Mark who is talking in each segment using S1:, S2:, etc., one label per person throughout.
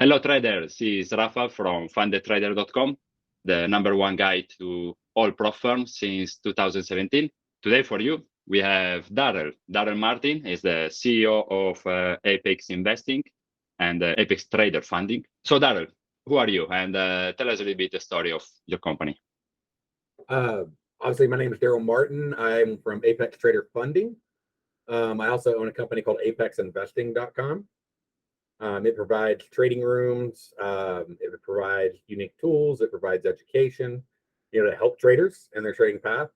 S1: Hello, traders. This is Rafa from fundedtrader.com, the number one guide to all prop firms since 2017. Today for you, we have Darrell. Darrell Martin is the CEO of Apex Investing and Apex Trader Funding. So Darrell, who are you? And tell us a little bit the story of your company.
S2: Obviously, my name is Darrell Martin. I'm from Apex Trader Funding. I also own a company called apexinvesting.com. It provides trading rooms. It provides unique tools. It provides education, to help traders in their trading path.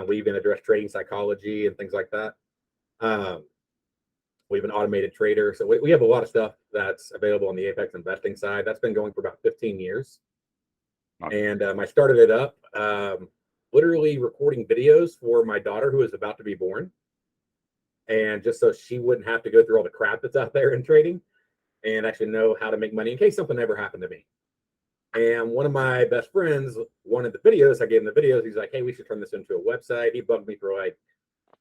S2: We even address trading psychology and things like that. We have an automated trader. So we have a lot of stuff that's available on the Apex Investing side. That's been going for about 15 years. Okay. And I started it up literally recording videos for my daughter who is about to be born. And just so she wouldn't have to go through all the crap that's out there in trading and actually know how to make money in case something ever happened to me. And one of my best friends wanted the videos. I gave him the videos. He's like, hey, we should turn this into a website. He bugged me for like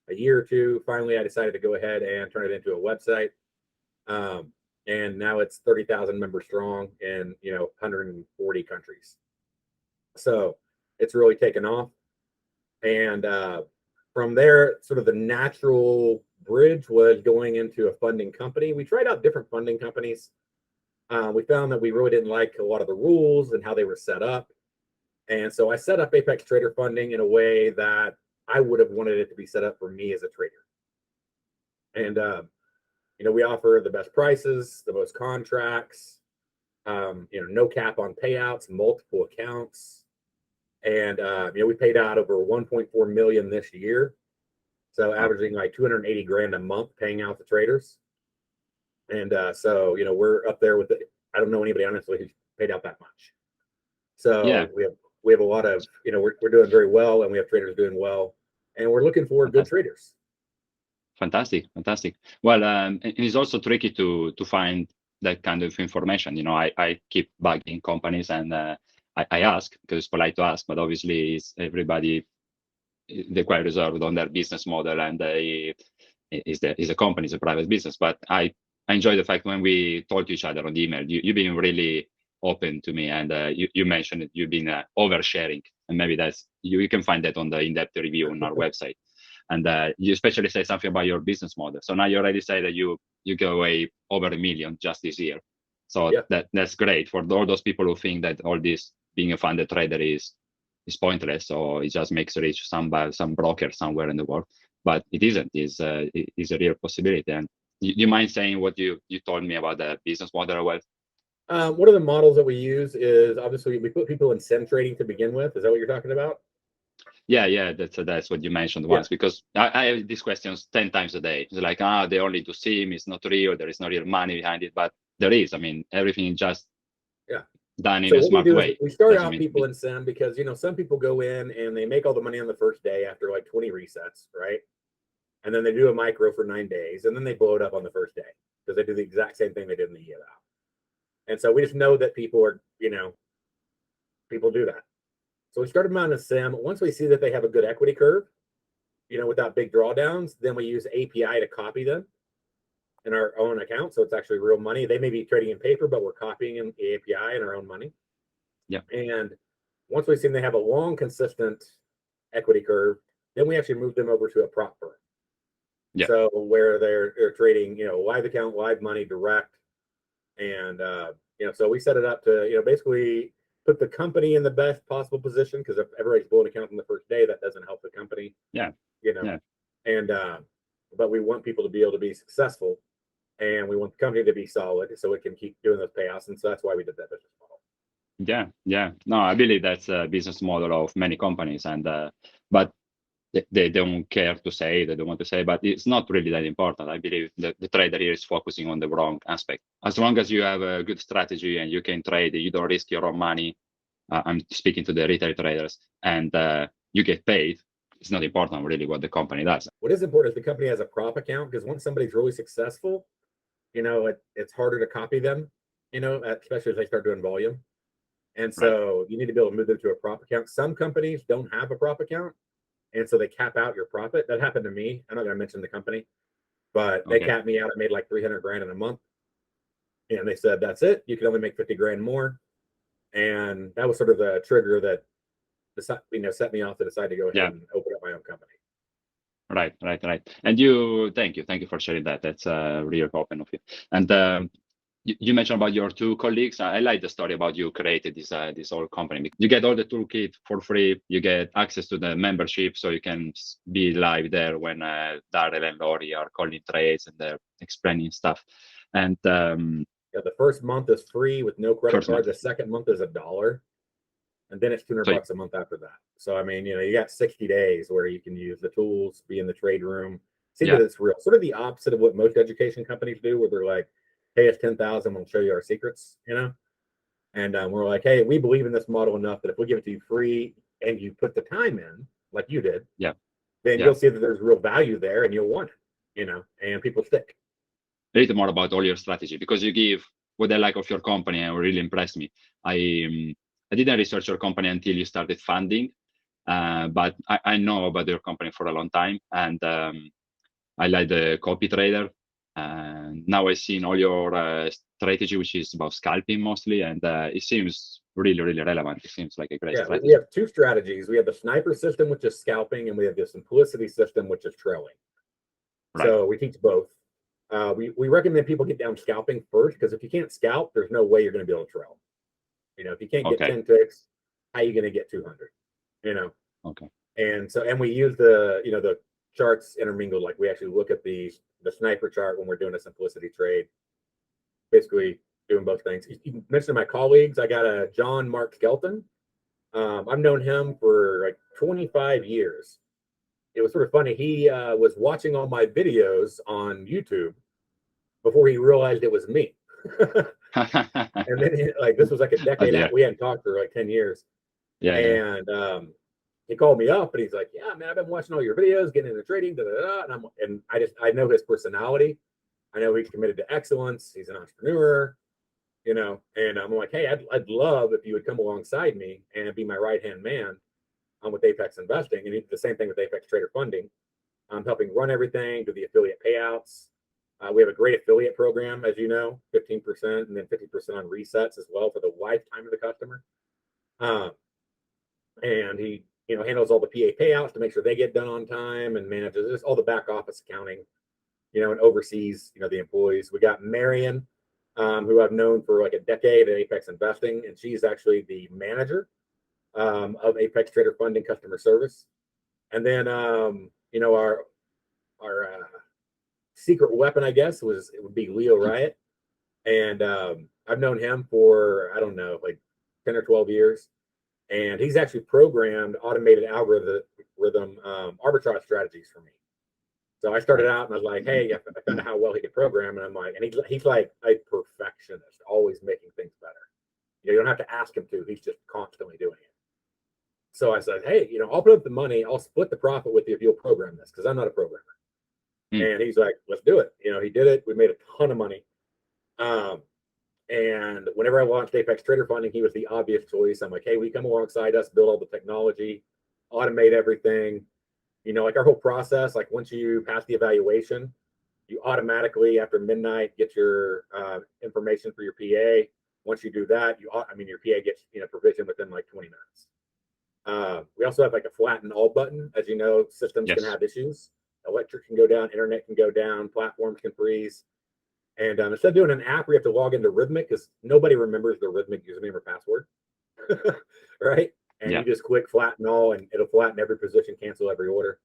S2: a year or two. Finally, I decided to go ahead and turn it into a website. And now it's 30,000 members strong in 140 countries. So it's really taken off. And from there, sort of the natural bridge was going into a funding company. We tried out different funding companies. We found that we really didn't like a lot of the rules and how they were set up. And so I set up Apex Trader Funding in a way that I would have wanted it to be set up for me as a trader. And, we offer the best prices, the most contracts, no cap on payouts, multiple accounts. And, we paid out over 1.4 million this year. So averaging like 280 grand a month paying out the traders. And so, we're up there with it. I don't know anybody honestly who's paid out that much. So yeah. we have a lot of, we're doing very well, and we have traders doing well, and we're looking for good traders.
S1: Fantastic. Well, it's also tricky to find that kind of information. I keep bugging companies, and I ask because it's polite to ask, but obviously they're quite reserved on their business model, and is a company, is a private business. But I enjoy the fact when we talk to each other on the email, you've been really open to me, and you mentioned that you've been oversharing, and maybe you can find that on the in-depth review on our website. And you especially say something about your business model. So now you already say that you go away over 1 million just this year. So yeah. That's great for all those people who think that all this being a funded trader is pointless, or it just makes rich some broker somewhere in the world. But it isn't. It's a real possibility. And you mind saying what you told me about the business model? Well,
S2: one of the models that we use is obviously we put people in sim trading to begin with. Is that what you're talking about?
S1: Yeah, that's what you mentioned once, because I have these questions 10 times a day. It's like, they only do sim, it's not real, there is no real money behind it, but there is. I mean, everything is just done in a smart way.
S2: We start out people in sim because, some people go in and they make all the money on the first day after like 20 resets, right? And then they do a micro for 9 days, and then they blow it up on the first day because they do the exact same thing they did in the ELO. And so we just know that people are, people do that. So we started them on a sim. Once we see that they have a good equity curve, without big drawdowns, then we use API to copy them in our own account. So it's actually real money. They may be trading in paper, but we're copying in the API in our own money.
S1: Yeah.
S2: And once we see they have a long, consistent equity curve, then we actually move them over to a prop firm. Yeah. So where they're trading, live account, live money, direct. And, so we set it up to, basically put the company in the best possible position, because if everybody's blowing account on the first day, that doesn't help the company.
S1: Yeah.
S2: And but we want people to be able to be successful, and we want the company to be solid so it can keep doing those payouts. And so that's why we did that business model.
S1: Yeah. No, I believe that's a business model of many companies, and but they don't care to say, they don't want to say, but it's not really that important. I believe that the trader here is focusing on the wrong aspect. As long as you have a good strategy and you can trade, you don't risk your own money. I'm speaking to the retail traders, and you get paid. It's not important really what the company does.
S2: What is important is the company has a prop account, because once somebody's really successful, it's harder to copy them, especially as they start doing volume. And so you need to be able to move them to a prop account. Some companies don't have a prop account, and so they cap out your profit. That happened to me. I'm not going to mention the company, but they capped me out. I made like 300 grand in a month. And they said, that's it. You can only make 50 grand more. And that was sort of the trigger that set me off to decide to go ahead and open up my own company.
S1: Right. And thank you for sharing that. That's really open of you. And you mentioned about your two colleagues. I like the story about you created this whole company. You get all the toolkit for free. You get access to the membership, so you can be live there when Darrell and Lori are calling trades and they're explaining stuff. And
S2: the first month is free with no credit card. The second month is $1, and then it's $200 a month after that. So I mean, you got 60 days where you can use the tools, be in the trade room, see that it's real. Sort of the opposite of what most education companies do, where they're like, pay us $10,000, we'll show you our secrets, And we're like, hey, we believe in this model enough that if we give it to you free and you put the time in, like you did, then you'll see that there's real value there and you'll want it, and people stick.
S1: A little more about all your strategy, because you give what I like of your company and really impressed me. I didn't research your company until you started funding, but I know about your company for a long time, and I like the copy trader. Now I've seen all your strategy, which is about scalping mostly, and it seems really, really relevant. It seems like a great strategy.
S2: We have two strategies. We have the sniper system, which is scalping, and we have the simplicity system, which is trailing. Right. So we teach both. We recommend people get down scalping first, because if you can't scalp, there's no way you're going to be able to trail. If you can't get 10 ticks, how are you going to get 200?
S1: Okay.
S2: And we use the charts intermingled. Like we actually look at the sniper chart when we're doing a simplicity trade, basically doing both things. You mentioned my colleagues. I got a John Mark Skelton. I've known him for like 25 years. It was sort of funny. He was watching all my videos on YouTube before he realized it was me. And then this was like a decade out. We hadn't talked for like 10 years. And he called me up and he's like, yeah, man, I've been watching all your videos, getting into trading, and I know his personality. I know he's committed to excellence. He's an entrepreneur, and I'm like, hey, I'd love if you would come alongside me and be my right-hand man with Apex Investing. And he did the same thing with Apex Trader Funding. I'm helping run everything, do the affiliate payouts. We have a great affiliate program, as you know, 15% and then 50% on resets as well for the lifetime of the customer. And he handles all the PA payouts to make sure they get done on time, and manages just all the back office accounting, and oversees, the employees. We got Marion, who I've known for like a decade at Apex Investing, and she's actually the manager of Apex Trader Funding customer service. And then, our secret weapon, I guess, would be Leo Riot. And I've known him for, I don't know, like 10 or 12 years. And he's actually programmed automated algorithm arbitrage strategies for me. So I started out and I was like, hey, I found out how well he could program. And I'm like, and he's like a perfectionist, always making things better. You don't have to ask him to, he's just constantly doing it. So I said, hey, I'll put up the money, I'll split the profit with you if you'll program this, because I'm not a programmer. And he's like, let's do it. He did it. We made a ton of money. And whenever I launched Apex Trader Funding, he was the obvious choice. I'm like, hey, we come alongside us, build all the technology, automate everything. Like our whole process, like once you pass the evaluation, you automatically after midnight get your information for your PA. Once you do that, your PA gets provisioned within like 20 minutes. We also have like a flatten all button. As you know, systems can have issues. Electric can go down, internet can go down, platforms can freeze. And instead of doing an app where you have to log into Rhythmic, because nobody remembers the Rhythmic username or password, right? And you just click flatten all, and it'll flatten every position, cancel every order.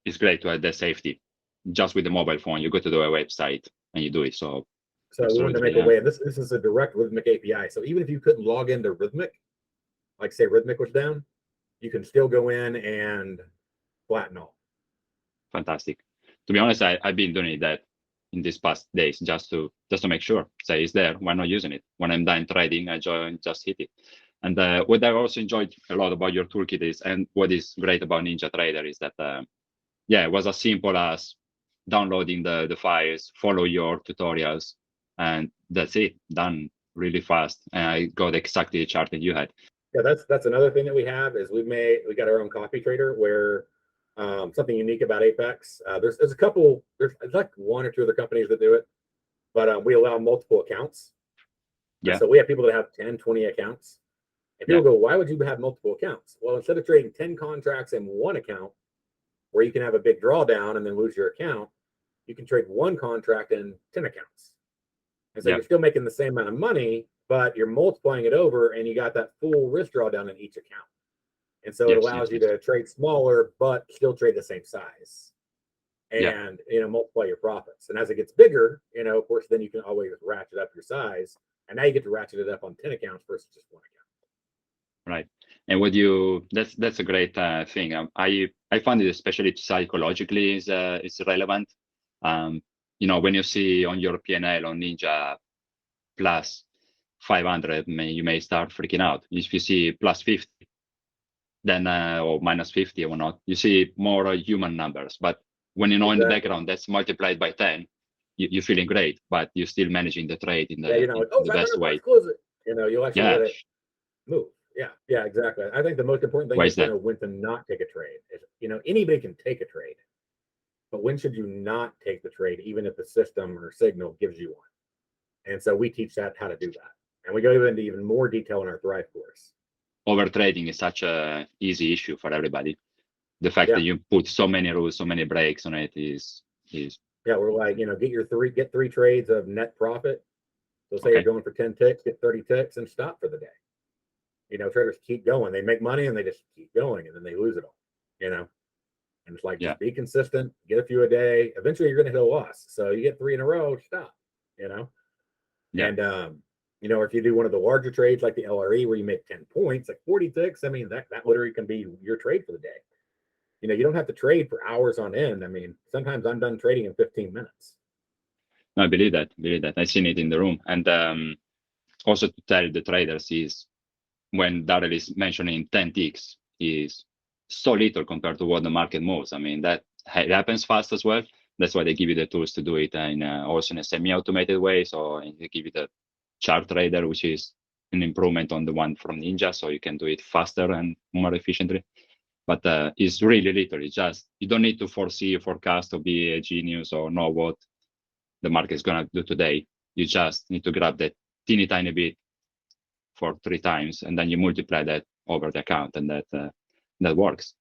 S1: It's great to have that safety. Just with the mobile phone, you go to the website and you do it. So
S2: we wanted to make a way, and this is a direct Rhythmic API. So even if you couldn't log into Rhythmic, like say Rhythmic was down, you can still go in and flatten all.
S1: Fantastic. To be honest, I've been doing that in these past days just to make sure. Say it's there, why not using it? When I'm done trading, I just hit it. And what I also enjoyed a lot about your toolkit is, and what is great about NinjaTrader is that, it was as simple as downloading the files, follow your tutorials, and that's it, done really fast. And I got exactly the chart that you had.
S2: Yeah, that's another thing that we have is we got our own copy trader where something unique about Apex. There's like one or two other companies that do it. but we allow multiple accounts.
S1: Yeah.
S2: So we have people that have 10, 20 accounts. And people go, why would you have multiple accounts? Well, instead of trading 10 contracts in one account where you can have a big drawdown and then lose your account, you can trade one contract in 10 accounts. And so you're still making the same amount of money, but you're multiplying it over and you got that full risk drawdown in each account. And so it allows you to trade smaller, but still trade the same size and, multiply your profits. And as it gets bigger, of course, then you can always ratchet up your size. And now you get to ratchet it up on 10 accounts versus just one account.
S1: Right. And that's a great thing. I find it, especially psychologically, is relevant. When you see on your P&L on Ninja plus 500, you may start freaking out. If you see plus 50, then or minus 50 or not, you see more human numbers. But when in the background that's multiplied by 10, you're feeling great, but you're still managing the trade in the best way.
S2: Close it. You'll actually let it move. Yeah, exactly. I think the most important thing is when to not take a trade. Anybody can take a trade, but when should you not take the trade, even if the system or signal gives you one? And so we teach that how to do that, and we go into even more detail in our Thrive course.
S1: Over trading is such a easy issue for everybody. The fact that you put so many rules, so many breaks on it is.
S2: We're like, get three trades of net profit. So say you're going for 10 ticks, get 30 ticks, and stop for the day. Traders keep going. They make money and they just keep going, and then they lose it all. And it's like, just be consistent, get a few a day. Eventually, you're going to hit a loss. So you get 3 in a row, stop. And if you do one of the larger trades like the LRE where you make 10 points, like 40 ticks, I mean, that literally can be your trade for the day. You don't have to trade for hours on end. I mean, sometimes I'm done trading in 15 minutes.
S1: No, I believe that. I've seen it in the room. And also to tell the traders is when Darrell is mentioning 10 ticks is so little compared to what the market moves. I mean, that happens fast as well. That's why they give you the tools to do it also in a semi-automated way. So they give you the chart trader, which is an improvement on the one from Ninja. So you can do it faster and more efficiently. But it's really little. It's just, you don't need to foresee, forecast, or be a genius or know what the market is going to do today. You just need to grab that teeny tiny bit for 3 times, and then you multiply that over the account, and that works.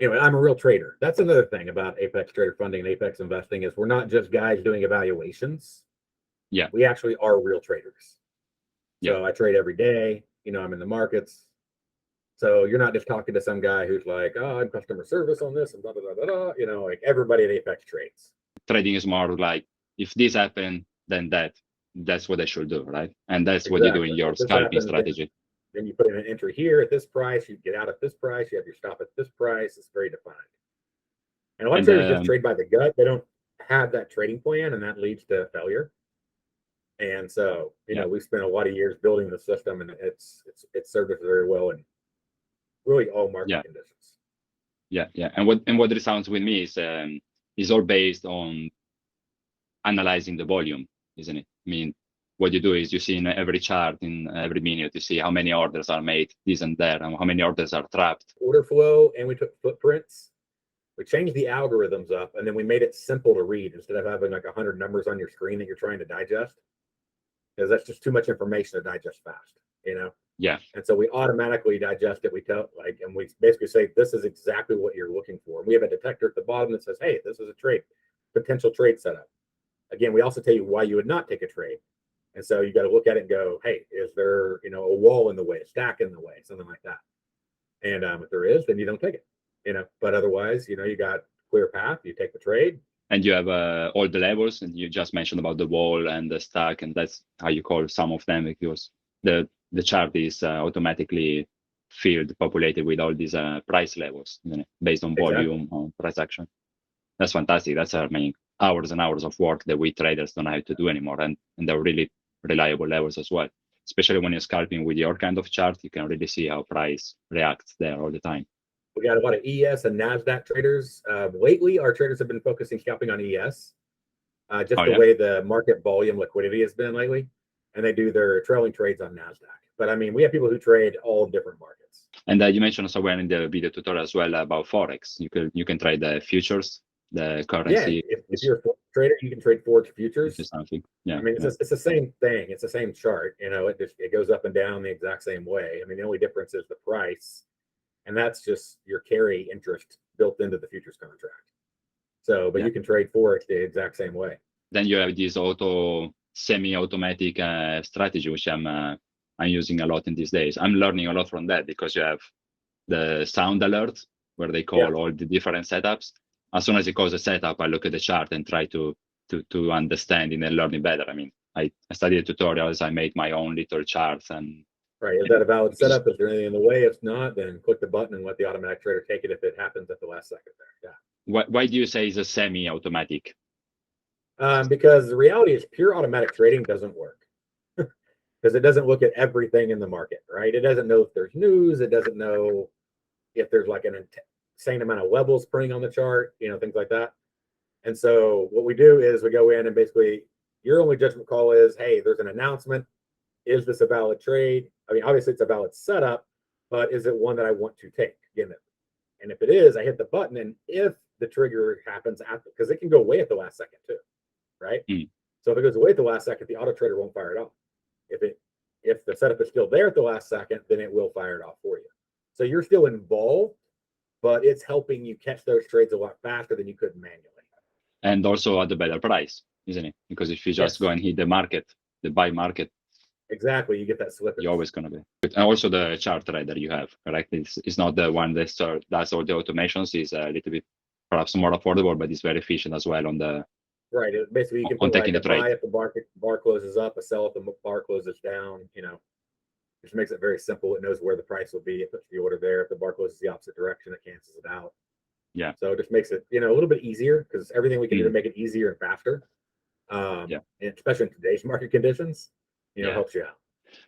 S2: Anyway, I'm a real trader. That's another thing about Apex Trader Funding and Apex Investing is we're not just guys doing evaluations.
S1: Yeah.
S2: We actually are real traders.
S1: Yeah.
S2: So I trade every day. I'm in the markets. So you're not just talking to some guy who's like, oh, I'm customer service on this and blah, blah, blah, blah, blah. Like everybody at Apex trades.
S1: Trading is more like, if this happened, then that's what I should do, right? And that's what you do in your scalping strategy.
S2: Then you put in an entry here at this price, you get out at this price, you have your stop at this price. It's very defined. And a lot of traders just trade by the gut. They don't have that trading plan, and that leads to failure. And so, we've spent a lot of years building the system, and it's served us very well in really all market conditions.
S1: Yeah. And what it sounds with me is all based on analyzing the volume, isn't it? I mean, what you do is you see in every chart, in every minute, you see how many orders are made, this and that, and how many orders are trapped.
S2: Order flow, and we took footprints. We changed the algorithms up, and then we made it simple to read instead of having like 100 numbers on your screen that you're trying to digest, because that's just too much information to digest fast,
S1: Yeah.
S2: And so we automatically digest it. We tell and we basically say, this is exactly what you're looking for. We have a detector at the bottom that says, hey, this is a potential trade setup. Again, we also tell you why you would not take a trade. And so you got to look at it and go, hey, is there, a wall in the way, a stack in the way, something like that. And if there is, then you don't take it, but otherwise, you got clear path, you take the trade.
S1: And you have all the levels, and you just mentioned about the wall and the stack, and that's how you call some of them, because the chart is automatically populated with all these price levels, based on volume, on price action. That's fantastic. That's hours and hours of work that we traders don't have to do anymore, and they're really reliable levels as well. Especially when you're scalping with your kind of chart, you can really see how price reacts there all the time.
S2: We got a lot of ES and NASDAQ traders. Lately, our traders have been focusing scalping on ES, the way the market volume liquidity has been lately, and they do their trailing trades on NASDAQ. But I mean, we have people who trade all different markets.
S1: And you mentioned somewhere in the video tutorial as well about Forex. You can trade the futures the currency.
S2: If you're a forex trader, you can trade forward futures.
S1: Which is something. Yeah.
S2: I mean, it's the same thing. It's the same chart. It goes up and down the exact same way. I mean, the only difference is the price, and that's just your carry interest built into the futures contract. So, but you can trade forex the exact same way.
S1: Then you have this semi-automatic strategy, which I'm using a lot in these days. I'm learning a lot from that because you have the sound alert where they call all the different setups. As soon as it calls a setup, I look at the chart and try to understand it and learn it better. I mean, I studied tutorials, I made my own little charts and.
S2: Right. Is that a valid setup? Is there anything in the way? If not, then click the button and let the automatic trader take it if it happens at the last second there. Yeah.
S1: Why do you say it's a semi-automatic?
S2: Because the reality is pure automatic trading doesn't work because it doesn't look at everything in the market, right? It doesn't know if there's news. It doesn't know if there's like an insane amount of levels printing on the chart, things like that. And so what we do is we go in and basically your only judgment call is, hey, there's an announcement. Is this a valid trade? I mean, obviously it's a valid setup, but is it one that I want to take? And if it is, I hit the button. And if the trigger happens because it can go away at the last second too, right? So if it goes away at the last second, the auto trader won't fire it off. If the setup is still there at the last second, then it will fire it off for you. So you're still involved, but it's helping you catch those trades a lot faster than you could manually.
S1: And also at a better price, isn't it? Because if you just go and hit the buy market.
S2: Exactly, you get that slippage.
S1: You're always going to be. And also the chart trader you have, correct? It's not the one that does all the automations. It's a little bit perhaps more affordable, but it's very efficient as well on the.
S2: Right. Basically, you can put like a buy if the bar closes up, a sell if the bar closes down. Which makes it very simple. It knows where the price will be. It puts the order there. If the bar closes the opposite direction, it cancels it out.
S1: Yeah.
S2: So it just makes it, a little bit easier because everything we can do to make it easier and faster. And especially in today's market conditions, helps you out.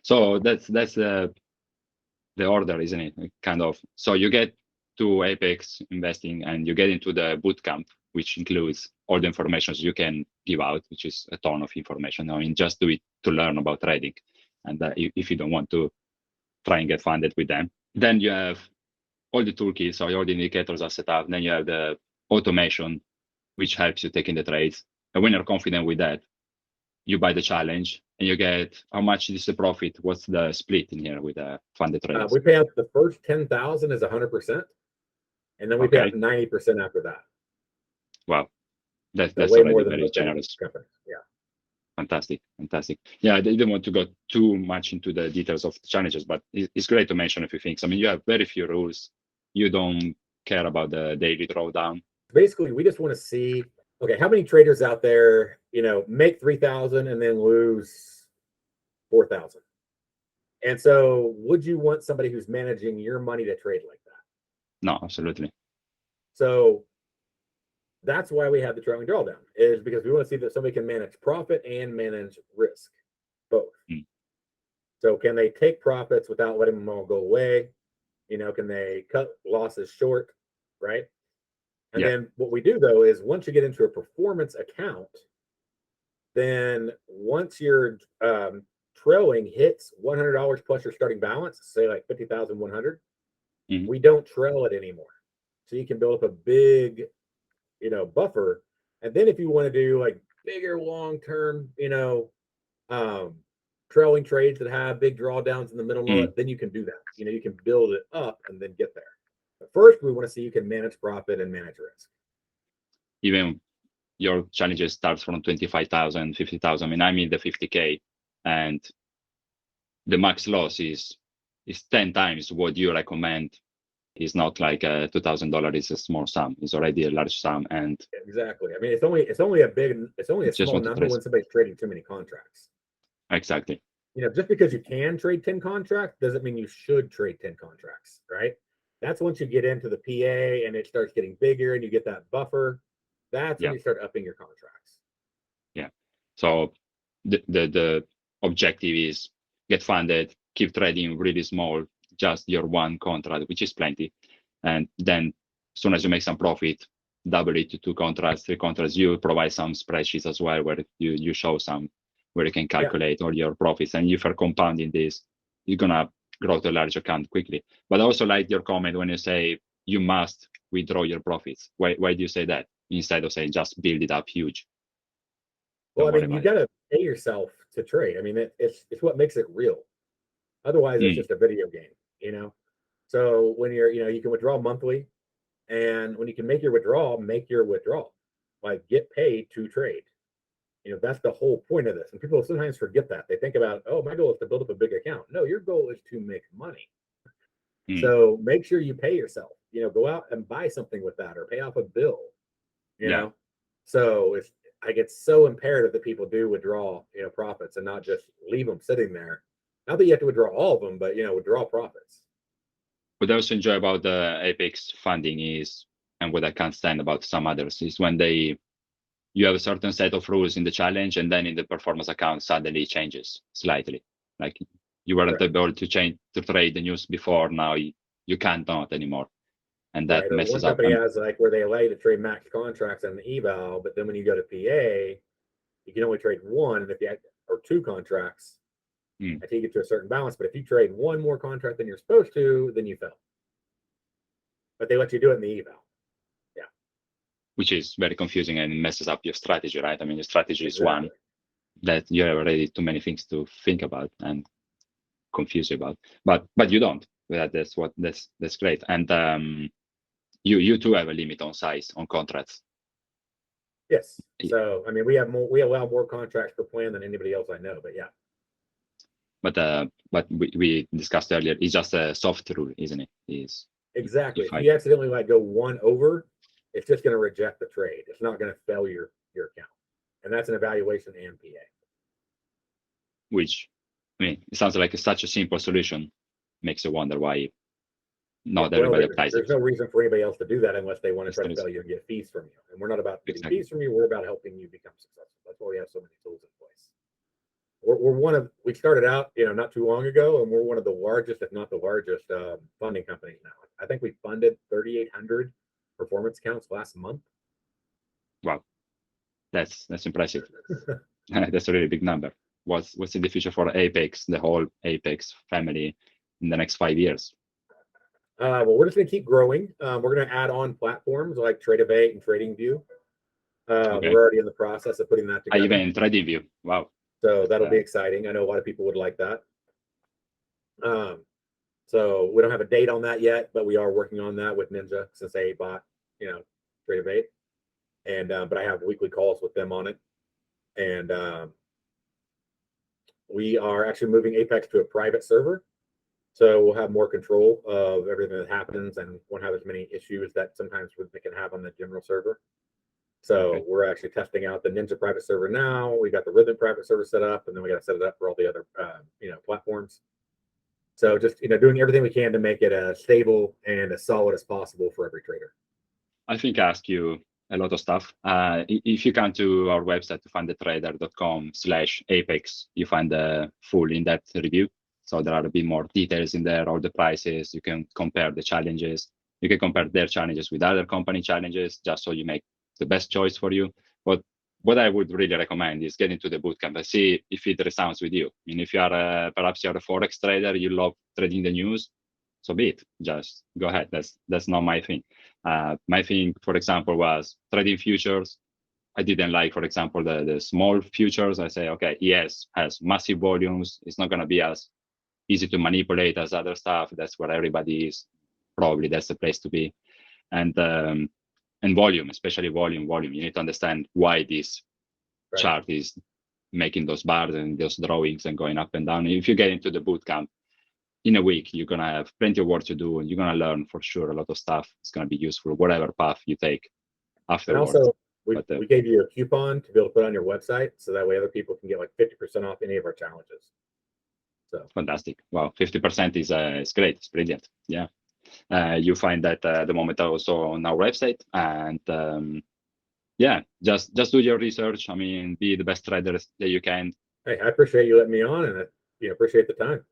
S1: So that's the order, isn't it? Kind of. So you get to Apex investing and you get into the bootcamp, which includes all the information you can give out, which is a ton of information. I mean, just do it to learn about trading. And if you don't want to try and get funded with them, then you have all the toolkits, so all the indicators are set up. Then you have the automation, which helps you taking the trades. And when you're confident with that, you buy the challenge and you get how much is the profit? What's the split in here with the funded traders?
S2: We pay out the first 10,000 is 100%, and then we pay out 90% after that.
S1: Wow, that's already very generous.
S2: Yeah.
S1: Fantastic. Yeah, I didn't want to go too much into the details of the challenges, but it's great to mention a few things. I mean, you have very few rules. You don't care about the daily drawdown.
S2: Basically, we just want to see, okay, how many traders out there, make 3,000 and then lose 4,000? And so would you want somebody who's managing your money to trade like that?
S1: No, absolutely.
S2: So that's why we have the trailing drawdown, is because we want to see that somebody can manage profit and manage risk, both. So can they take profits without letting them all go away? Can they cut losses short, right? And then what we do, though, is once you get into a performance account, then once your trailing hits $100 plus your starting balance, say like 50,100, we don't trail it anymore. So you can build up a big buffer. And then if you want to do like bigger long-term, trailing trades that have big drawdowns in the middle of it, then you can do that. You can build it up and then get there. But first, we want to see you can manage profit and manage risk.
S1: Even your challenges starts from 25,000, 50,000. I mean, I'm in the 50K and the max loss is 10 times what you recommend. It's not like $2,000 is a small sum. It's already a large sum, and
S2: exactly. I mean, it's only a small number when somebody's trading too many contracts.
S1: Exactly.
S2: Just because you can trade 10 contracts doesn't mean you should trade 10 contracts, right? That's once you get into the PA and it starts getting bigger and you get that buffer. That's when you start upping your contracts.
S1: Yeah. So the objective is get funded, keep trading really small, just your one contract, which is plenty. And then as soon as you make some profit, double it to 2 contracts, 3 contracts. You provide some spreadsheets as well where you show some where you can calculate all your profits. And if you're compounding this, you're gonna grow to a large account quickly. But I also like your comment when you say you must withdraw your profits. Why do you say that? instead of saying just build it up huge.
S2: Well, I mean, you got to pay yourself to trade. I mean, it's what makes it real. Otherwise, it's just a video game, So when you can withdraw monthly, and when you can make your withdrawal. Like, get paid to trade. That's the whole point of this. And people sometimes forget that. They think about, oh, my goal is to build up a big account. No, your goal is to make money. So make sure you pay yourself. Go out and buy something with that, or pay off a bill. know. So I get so imperative that people do withdraw, profits, and not just leave them sitting there. Not that you have to withdraw all of them, but withdraw profits.
S1: What I also enjoy about the Apex funding is, and what I can't stand about some others, is when you have a certain set of rules in the challenge, and then in the performance account suddenly changes slightly. Like you weren't able to trade the news before, now you can't not anymore. And that messes up.
S2: One company has where they allow you to trade max contracts on the eval, but then when you go to PA, you can only trade one, or two contracts until you get to a certain balance. But if you trade one more contract than you're supposed to, then you fail. But they let you do it in the eval. Yeah.
S1: Which is very confusing and messes up your strategy, right? I mean, your strategy is one that you have already too many things to think about and confuse you about. But you don't. That's great. And you too have a limit on size on contracts.
S2: Yes. So I mean, we allow more contracts per plan than anybody else I know. But yeah.
S1: But we discussed earlier, it's just a soft rule, isn't it?
S2: Exactly. If you accidentally go one over, it's just going to reject the trade. It's not going to fail your account, and that's an evaluation and PA.
S1: Which, I mean, it sounds like such a simple solution. Makes you wonder why not everybody applies it.
S2: There's no reason for anybody else to do that unless they want to try to sell you and get fees from you. And we're not about getting fees from you. We're about helping you become successful. That's why we have so many tools in place. We started out, not too long ago, and we're one of the largest, if not the largest, funding companies now. I think we funded 3,800 performance accounts last month.
S1: Wow, that's impressive. That's a really big number. What's in the future for Apex, the whole Apex family, in the next 5 years?
S2: Well, we're just going to keep growing. We're going to add on platforms like Tradevate and TradingView. We're already in the process of putting that together.
S1: Even TradingView. Wow.
S2: So that'll be exciting. I know a lot of people would like that. So we don't have a date on that yet, but we are working on that with Ninja since they bought, Tradevate. And but I have weekly calls with them on it. And we are actually moving Apex to a private server. So we'll have more control of everything that happens and won't have as many issues that sometimes we can have on the general server. So we're actually testing out the Ninja private server now. We got the Rhythm private server set up, and then we got to set it up for all the other, platforms. So just, doing everything we can to make it as stable and as solid as possible for every trader.
S1: I think I asked you a lot of stuff. If you come to our website to FundTheTrader.com/Apex, you find the full in-depth review. So there are a bit more details in there, all the prices. You can compare the challenges. You can compare their challenges with other company challenges, just so you make the best choice for you. But what I would really recommend is get into the bootcamp and see if it resounds with you. I mean, if you are perhaps you're a Forex trader, you love trading the news, so be it. Just go ahead. That's not my thing. My thing, for example, was trading futures. I didn't like, for example, the small futures. I say, okay, ES has massive volumes. It's not going to be as easy to manipulate as other stuff. That's where everybody is. Probably that's the place to be. And volume, especially volume. You need to understand why this chart is making those bars and those drawings and going up and down. If you get into the bootcamp, in a week, you're going to have plenty of work to do, and you're going to learn for sure a lot of stuff. It's going to be useful, whatever path you take afterwards.
S2: And also, we gave you a coupon to be able to put on your website, so that way other people can get 50% off any of our challenges. So
S1: fantastic. Wow, 50% is great. It's brilliant. Yeah. You find that at the moment also on our website, and just do your research. I mean, be the best trader that you can.
S2: Hey, I appreciate you letting me on, and I appreciate the time.